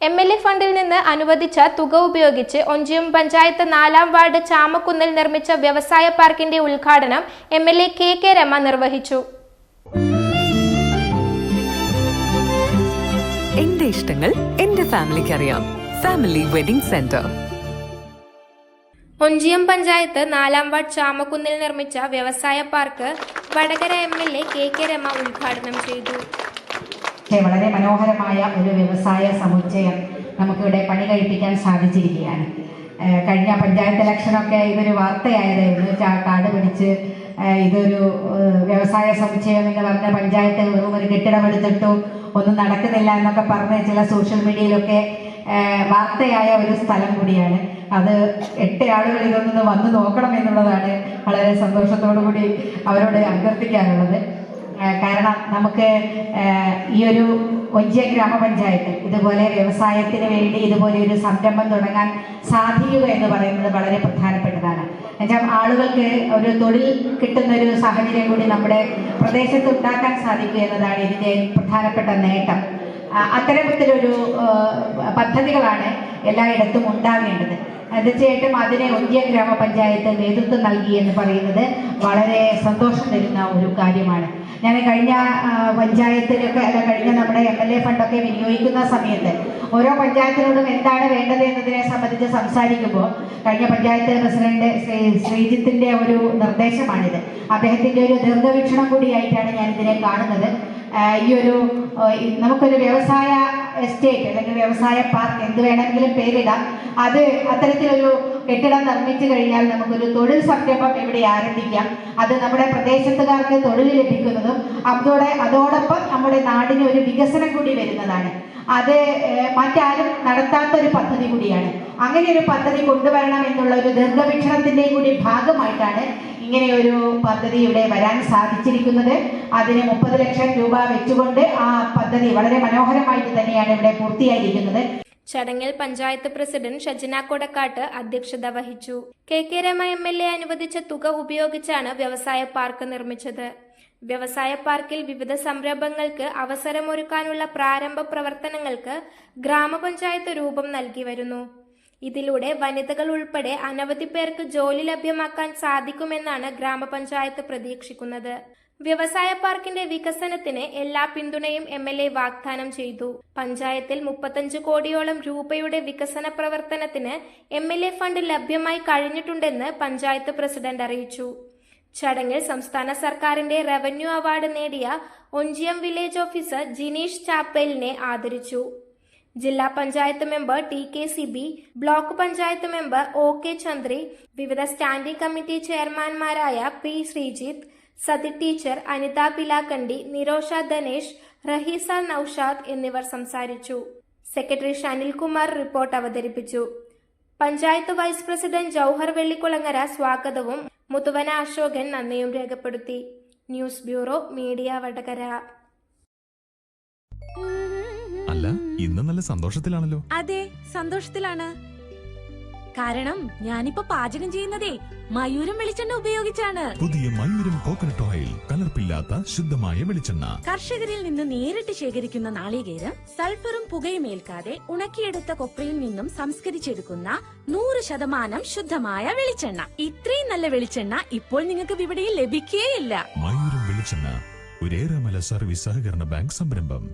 MLA ഫണ്ടിൽ നിന്ന് അനുവദിച്ച തുക ഉപയോഗിച്ച് ഒഞ്ചിയം പഞ്ചായത്ത് 4-ാം വാർഡ് ചാമക്കുന്നിൽ നിർമ്മിച്ച വ്യവസായ പാർക്കിന്റെ ഉദ്ഘാടനം MLA KK രമ നിർവഹിച്ചു. എന്റെ ഇഷ്ടങ്ങൾ എന്റെ ഫാമിലിക്ക് അറിയാം. Family wedding centre. Onchiyam panchayat 4-ാം വാർഡ് ചാമക്കുന്നിൽ നിർമ്മിച്ച വ്യവസായ park Vadakara MLA KK Rama ഉദ്ഘാടനം ചെയ്തു. വളരെ മനോഹരമായ ഒരു വ്യവസായ സമുച്ചയം നമുക്കിവിടെ പണി കഴിപ്പിക്കാൻ സാധിച്ചിരിക്കുകയാണ്. കഴിഞ്ഞ പഞ്ചായത്ത് ഇലക്ഷനൊക്കെ ഇതൊരു വാർത്തയായതായിരുന്നു. കാട് പിടിച്ച് ഇതൊരു വ്യവസായ സമുച്ചയം എന്ന് പറഞ്ഞ പഞ്ചായത്ത് വെറും ഒരു കെട്ടിടമെടുത്തിട്ടു ഒന്നും നടക്കുന്നില്ല എന്നൊക്കെ പറഞ്ഞ് ചില സോഷ്യൽ മീഡിയയിലൊക്കെ വാർത്തയായ ഒരു സ്ഥലം കൂടിയാണ് അത്. 8 ആളുകൾ ഇതൊന്ന് വന്ന് നോക്കണം എന്നുള്ളതാണ് വളരെ സന്തോഷത്തോടു കൂടി അവരോട് അഭ്യർത്ഥിക്കാനുള്ളത്. കാരണം നമുക്ക് ഈ ഒരു ഒഞ്ചിയം ഗ്രാമപഞ്ചായത്ത് ഇതുപോലെ വ്യവസായത്തിന് വേണ്ടി ഇതുപോലെ ഒരു സംരംഭം തുടങ്ങാൻ സാധിക്കുക എന്ന് പറയുന്നത് വളരെ പ്രധാനപ്പെട്ടതാണ്. എന്നുവെച്ചാൽ ആളുകൾക്ക് ഒരു തൊഴിൽ കിട്ടുന്ന ഒരു സാഹചര്യം കൂടി നമ്മുടെ പ്രദേശത്ത് ഉണ്ടാക്കാൻ സാധിക്കുക എന്നതാണ് ഇതിൻ്റെ പ്രധാനപ്പെട്ട നേട്ടം. അത്തരത്തിലൊരു പദ്ധതികളാണ് എല്ലായിടത്തും ഉണ്ടാകേണ്ടത്. തീർച്ചയായിട്ടും അതിനെ ഒഞ്ചിയം ഗ്രാമപഞ്ചായത്ത് നേതൃത്വം നൽകി എന്ന് പറയുന്നത് വളരെ സന്തോഷം തരുന്ന ഒരു കാര്യമാണ്. ഞാൻ കഴിഞ്ഞ പഞ്ചായത്തിലൊക്കെ കഴിഞ്ഞ നമ്മുടെ MLA ഫണ്ടൊക്കെ വിനിയോഗിക്കുന്ന സമയത്ത് ഓരോ പഞ്ചായത്തിനോടും എന്താണ് വേണ്ടത് എന്നതിനെ സംബന്ധിച്ച് സംസാരിക്കുമ്പോൾ കഴിഞ്ഞ പഞ്ചായത്ത് പ്രസിഡന്റ് ശ്രീജിത്തിന്റെ ഒരു നിർദ്ദേശമാണിത്. അദ്ദേഹത്തിന്റെ ഒരു ദീർഘവീക്ഷണം കൂടിയായിട്ടാണ് ഞാൻ ഇതിനെ കാണുന്നത്. ഈ ഒരു നമുക്കൊരു വ്യവസായ എസ്റ്റേറ്റ് അല്ലെങ്കിൽ വ്യവസായ പാർക്ക് എന്ത് വേണമെങ്കിലും പേരിടാം. അത് അത്തരത്തിലൊരു കെട്ടിടം നിർമ്മിച്ചു കഴിഞ്ഞാൽ നമുക്കൊരു തൊഴിൽ സംരംഭം ഇവിടെ ആരംഭിക്കാം. അത് നമ്മുടെ പ്രദേശത്തുകാർക്ക് തൊഴിൽ ലഭിക്കുന്നതും അതോടൊപ്പം നമ്മുടെ നാടിന് ഒരു വികസനം കൂടി വരുന്നതാണ്. അത് മറ്റാരും നടത്താത്ത ഒരു പദ്ധതി കൂടിയാണ്. അങ്ങനെ ഒരു പദ്ധതി കൊണ്ടുവരണം എന്നുള്ള ഒരു ദീർഘവീക്ഷണത്തിന്റെ കൂടി ഭാഗമായിട്ടാണ് ഇങ്ങനെ ഒരു പദ്ധതി ഇവിടെ വരാൻ സാധിച്ചിരിക്കുന്നത്. അതിന് 30 ലക്ഷം രൂപ വെച്ചുകൊണ്ട് ആ പദ്ധതി വളരെ മനോഹരമായിട്ട് തന്നെയാണ് ഇവിടെ പൂർത്തിയായിരിക്കുന്നത്. ചടങ്ങിൽ പഞ്ചായത്ത് പ്രസിഡന്റ് ഷജന കൊടക്കാട്ട് അധ്യക്ഷത വഹിച്ചു. KK രമ MLA അനുവദിച്ച തുക ഉപയോഗിച്ചാണ് വ്യവസായ പാർക്ക് നിർമ്മിച്ചത്. വ്യവസായ പാർക്കിൽ വിവിധ സംരംഭങ്ങൾക്ക് അവസരമൊരുക്കാനുള്ള പ്രാരംഭ പ്രവർത്തനങ്ങൾക്ക് ഗ്രാമപഞ്ചായത്ത് രൂപം നൽകി വരുന്നു. ഇതിലൂടെ വനിതകൾ ഉൾപ്പെടെ അനവധി പേർക്ക് ജോലി ലഭ്യമാക്കാൻ സാധിക്കുമെന്നാണ് ഗ്രാമപഞ്ചായത്ത് പ്രതീക്ഷിക്കുന്നത്. വ്യവസായ പാർക്കിന്റെ വികസനത്തിന് എല്ലാ പിന്തുണയും MLA വാഗ്ദാനം ചെയ്തു. പഞ്ചായത്തിൽ 35 കോടിയോളം രൂപയുടെ വികസന പ്രവർത്തനത്തിന് MLA ഫണ്ട് ലഭ്യമായി കഴിഞ്ഞിട്ടുണ്ടെന്ന് പഞ്ചായത്ത് പ്രസിഡന്റ് അറിയിച്ചു. ചടങ്ങിൽ സംസ്ഥാന സർക്കാരിന്റെ റവന്യൂ അവാർഡ് നേടിയ ഒഞ്ചിയം വില്ലേജ് ഓഫീസർ ജിനീഷ് ചാപ്പലിനെ ആദരിച്ചു. ജില്ലാ panchayat member TK Sibi, block panchayat member OK Chandri, വിവിധ സ്റ്റാൻഡിംഗ് കമ്മിറ്റി ചെയർമാൻമാരായ P ശ്രീജിത്ത്, സതി ടീച്ചർ, അനിത പിലാക്കണ്ടി, നിരോഷ ധനേഷ്, റഹീസ നൌഷാദ് എന്നിവർ സംസാരിച്ചു. സെക്രട്ടറി ഷനിൽകുമാർ റിപ്പോർട്ട് അവതരിപ്പിച്ചു. പഞ്ചായത്ത് വൈസ് പ്രസിഡന്റ് ജൌഹർ വെള്ളിക്കുളങ്ങര സ്വാഗതവും മുതുവന അശോകൻ നന്ദിയും രേഖപ്പെടുത്തി. News bureau media Vadakara. അല്ല, ഇന്ന് നല്ല സന്തോഷത്തിലാണല്ലോ. അതെ, സന്തോഷത്തിലാണ്. കാരണം ഞാനിപ്പോ പാചകം ചെയ്യുന്നതേ മയൂരം വെളിച്ചെണ്ണ ഉപയോഗിച്ചാണ്. പുതിയ മയൂരം കോക്കനട്ട് ഓയിൽ, കലർപ്പില്ലാത്ത ശുദ്ധമായ വെളിച്ചെണ്ണ. കർഷകരിൽ നിന്ന് നേരിട്ട് ശേഖരിക്കുന്ന നാളികേരം സൾഫറും പുകയും ഏൽക്കാതെ ഉണക്കിയെടുത്ത കൊപ്രയിൽ നിന്നും സംസ്കരിച്ചെടുക്കുന്ന 100% ശുദ്ധമായ വെളിച്ചെണ്ണ. ഇത്രയും നല്ല വെളിച്ചെണ്ണ ഇപ്പോൾ നിങ്ങൾക്ക് വിപണിയിൽ ലഭിക്കുകയില്ല. മയൂരം വെളിച്ചെണ്ണ, ഒരു ഏറെമല സർവീസ് സഹകരണ ബാങ്ക് സംരംഭം.